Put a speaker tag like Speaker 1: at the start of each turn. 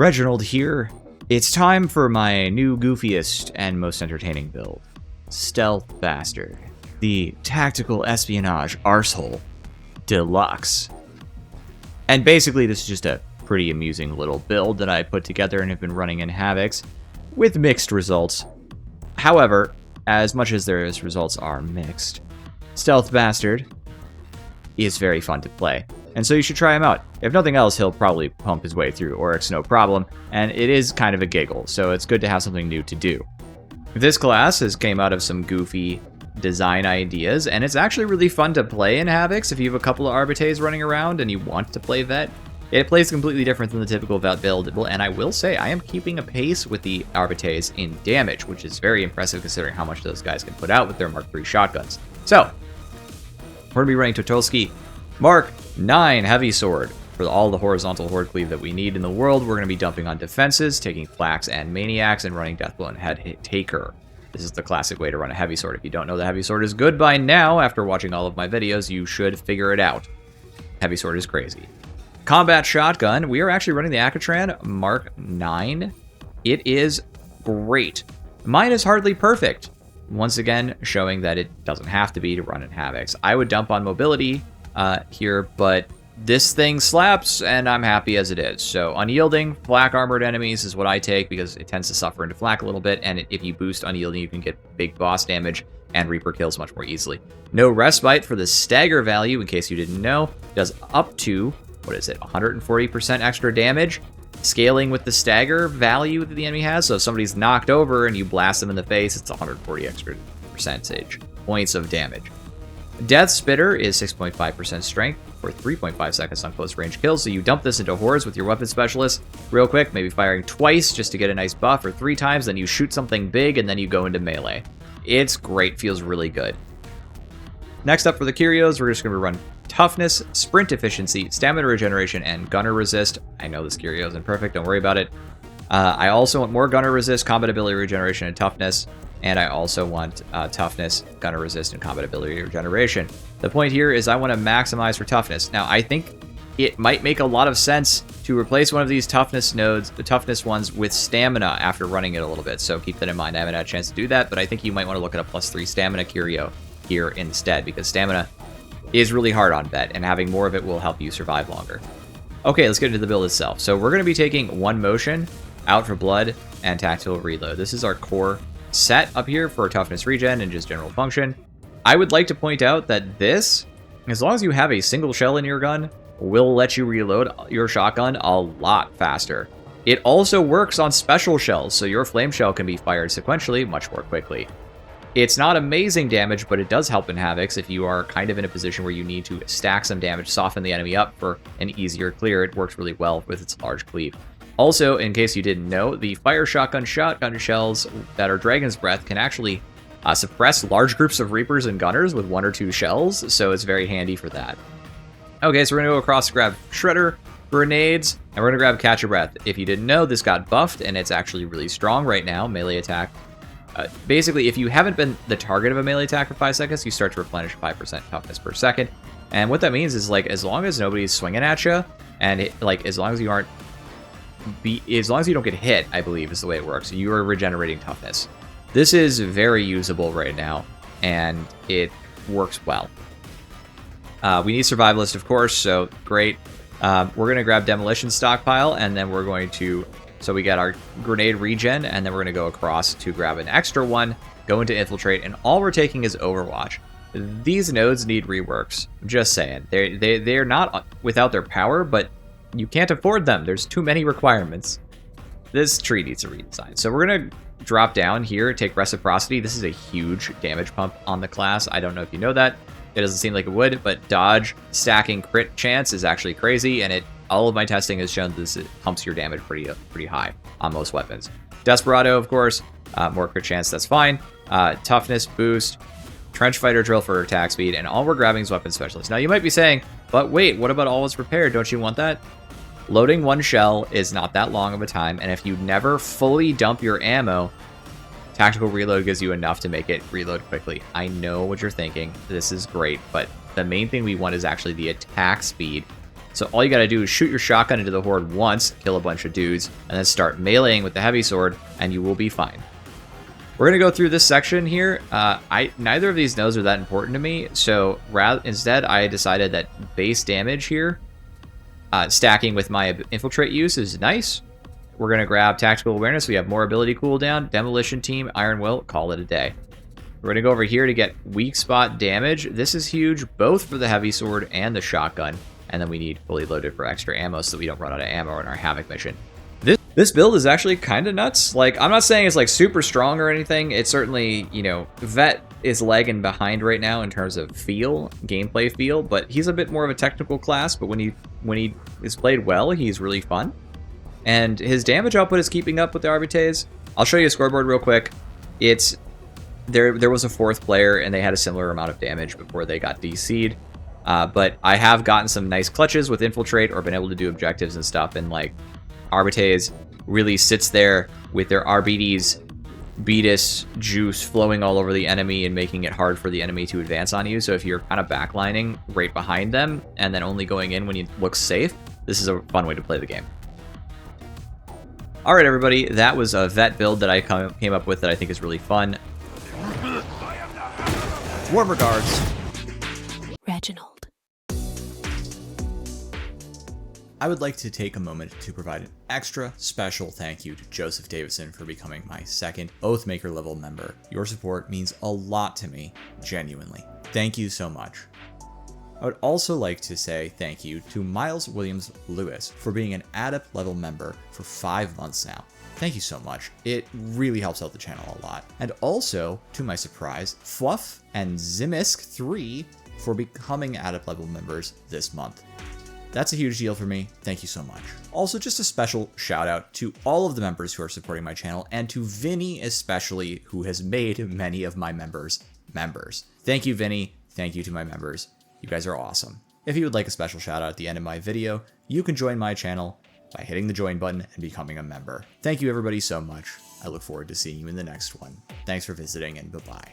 Speaker 1: Reginald here. It's time for my new goofiest and most entertaining build. Stealth Bastard. The Tactical Espionage Arsehole Deluxe. And basically this is just a pretty amusing little build that I put together and have been running in havocs with mixed results. However, as much as their results are mixed, Stealth Bastard is very fun to play. And so you should try him out. If nothing else, he'll probably pump his way through aurics no problem, and it is kind of a giggle, so it's good to have something new to do. This class came out of some goofy design ideas, and it's actually really fun to play in havocs if you have a couple of arbites running around and you want to play vet. It plays completely different than the typical vet build, and I will say I am keeping a pace with the arbites in damage, which is very impressive considering how much those guys can put out with their Mark III shotguns. So, we're going to be running Totolsky Mark 9 Heavy Sword for all the horizontal horde cleave that we need in the world. We're going to be dumping on defenses, taking Flax and Maniacs, and running Deathblow and Head Hit Taker. This is the classic way to run a Heavy Sword. If you don't know the Heavy Sword is good by now, after watching all of my videos, you should figure it out. Heavy Sword is crazy. Combat Shotgun, we are actually running the Akatran Mark 9. It is great. Mine is hardly perfect. Once again, showing that it doesn't have to be to run in havocs. I would dump on mobility here, but this thing slaps, and I'm happy as it is. So unyielding, flak armored enemies is what I take because it tends to suffer into flak a little bit, and if you boost unyielding, you can get big boss damage and Reaper kills much more easily. No respite for the stagger value, in case you didn't know. It does up to, what is it, 140% extra damage, scaling with the stagger value that the enemy has. So if somebody's knocked over and you blast them in the face, it's 140 extra percentage points of damage. Death Spitter is 6.5% strength for 3.5 seconds on close range kills. So you dump this into hordes with your weapon specialist real quick, maybe firing twice just to get a nice buff, or 3 times, then you shoot something big and then you go into melee. It's great, feels really good. Next up for the Curios, we're just going to run Toughness, Sprint Efficiency, Stamina Regeneration, and Gunner Resist. I know this Curio isn't perfect, don't worry about it. I also want more Gunner Resist, Combat Ability Regeneration, and Toughness. And I also want Toughness, Gunner Resist, and Combat Ability Regeneration. The point here is I want to maximize for Toughness. Now, I think it might make a lot of sense to replace one of these Toughness nodes, the Toughness ones, with Stamina after running it a little bit. So keep that in mind. I haven't had a chance to do that, but I think you might want to look at a +3 Stamina Curio here instead, because Stamina is really hard on vet, and having more of it will help you survive longer. Okay, let's get into the build itself. So we're going to be taking one motion, out for blood, and tactical reload. This is our core set up here for toughness regen and just general function. I would like to point out that this, as long as you have a single shell in your gun, will let you reload your shotgun a lot faster. It also works on special shells, so your flame shell can be fired sequentially much more quickly. It's not amazing damage, but it does help in havocs if you are kind of in a position where you need to stack some damage, soften the enemy up for an easier clear. It works really well with its large cleave. Also, in case you didn't know, the fire shotgun shells that are Dragon's Breath can actually suppress large groups of Reapers and Gunners with 1 or 2 shells, so it's very handy for that. Okay, so we're going to go across to grab Shredder, Grenades, and we're going to grab Catch Your Breath. If you didn't know, this got buffed, and it's actually really strong right now, melee attack. Basically, if you haven't been the target of a melee attack for 5 seconds, you start to replenish 5% toughness per second. And what that means is, like, as long as nobody's swinging at you, and as long as you aren't as long as you don't get hit, I believe is the way it works, you are regenerating toughness. This is very usable right now, and it works well. We need Survivalist, of course, so great. We're going to grab Demolition Stockpile, and then we're going to, so we got our Grenade Regen, and then we're going to go across to grab an extra one, go into Infiltrate, and all we're taking is Overwatch. These nodes need reworks, just saying. They're not without their power, but you can't afford them. There's too many requirements. This tree needs a redesign. So we're going to drop down here, take Reciprocity. This is a huge damage pump on the class. I don't know if you know that. It doesn't seem like it would, but dodge stacking crit chance is actually crazy, and all of my testing has shown this pumps your damage pretty high on most weapons. Desperado, of course, more crit chance, that's fine. Toughness boost, Trench Fighter Drill for attack speed, and all we're grabbing is Weapon Specialist. Now you might be saying, but wait, what about Always Prepared? Don't you want that? Loading one shell is not that long of a time, and if you never fully dump your ammo, Tactical Reload gives you enough to make it reload quickly. I know what you're thinking. This is great, but the main thing we want is actually the attack speed So all you gotta do is shoot your shotgun into the horde once, kill a bunch of dudes, and then start meleeing with the heavy sword, and you will be fine. We're gonna go through this section here. Neither of these nodes are that important to me, so instead I decided that base damage here, stacking with my infiltrate use is nice. We're gonna grab tactical awareness. We have more ability cooldown, demolition team, iron will, call it a day. We're gonna go over here to get weak spot damage. This is huge, both for the heavy sword and the shotgun. And then we need fully loaded for extra ammo so that we don't run out of ammo in our havoc mission. This build is actually kind of nuts. Like, I'm not saying it's like super strong or anything. It's certainly, you know, Vet is lagging behind right now in terms of gameplay feel, but he's a bit more of a technical class. But when he is played well, he's really fun. And his damage output is keeping up with the arbitrages. I'll show you a scoreboard real quick. It's there was a fourth player and they had a similar amount of damage before they got DC'd. But I have gotten some nice clutches with infiltrate or been able to do objectives and stuff, and like Arbites really sits there with their RBDs, Beatus juice flowing all over the enemy and making it hard for the enemy to advance on you. So if you're kind of backlining right behind them and then only going in when you look safe, this is a fun way to play the game. Alright everybody, that was a Vet build that I came up with that I think is really fun. Warm regards,
Speaker 2: Reginald.
Speaker 1: I would like to take a moment to provide an extra special thank you to Joseph Davidson for becoming my second Oathmaker level member. Your support means a lot to me, genuinely. Thank you so much. I would also like to say thank you to Miles Williams Lewis for being an Adept level member for 5 months now. Thank you so much. It really helps out the channel a lot. And also, to my surprise, Fluff and Zimisk3 for becoming Adept level members this month. That's a huge deal for me. Thank you so much. Also, just a special shout out to all of the members who are supporting my channel, and to Vinny especially, who has made many of my members. Thank you, Vinny. Thank you to my members. You guys are awesome. If you would like a special shout out at the end of my video, you can join my channel by hitting the join button and becoming a member. Thank you everybody so much. I look forward to seeing you in the next one. Thanks for visiting, and bye-bye.